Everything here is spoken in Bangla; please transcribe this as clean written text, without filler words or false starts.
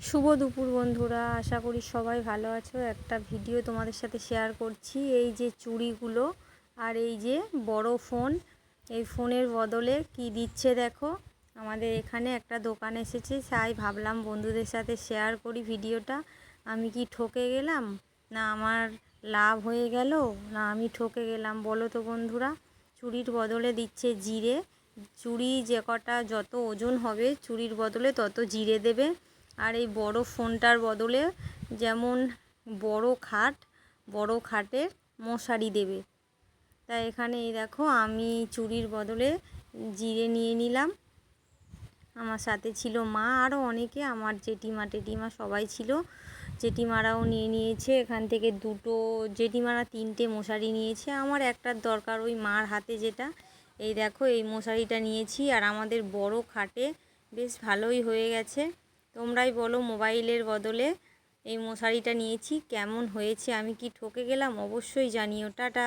শুভ দুপুর বন্ধুরা, আশা করি সবাই ভালো আছো। একটা ভিডিও তোমাদের সাথে শেয়ার করছি। এই যে চুড়িগুলো আর এই যে বড় ফোন, এই ফোনের বদলে কি দিচ্ছে দেখো। আমাদের এখানে একটা দোকান এসেছে, তাই ভাবলাম বন্ধুদের সাথে শেয়ার করি ভিডিওটা। আমি কি ঠকে গেলাম, না আমার লাভ হয়ে গেল, না আমি ঠকে গেলাম বলো তো বন্ধুরা। চুড়ির বদলে দিচ্ছে জিরে। চুড়ি যে কটা যত ওজন হবে চুড়ির বদলে তত জিরে দেবে। আর এই বড় ফোনটার বদলে যেমন বড় খাটের মশারি দেবে। তাই এখানে এই দেখো, আমি চুড়ির বদলে জিরে নিয়ে নিলাম। আমার সাথে ছিল মা, আরও অনেকে, আমার জেঠিমা সবাই ছিল। জেঠিমারাও নিয়ে নিয়েছে এখান থেকে দুটো, জেঠিমারা 3টে মশারি নিয়েছে। আমার একটার দরকার, ওই মার হাতে যেটা। এই দেখো, এই মশারিটা নিয়েছি। আর আমাদের বড় খাটে বেশ ভালোই হয়ে গেছে। তোমরাই বলো, মোবাইলের বদলে এই মশারিটা নিয়েছি, কেমন হয়েছে? আমি কি ঠকে গেলাম? অবশ্যই জানিও। টাটা।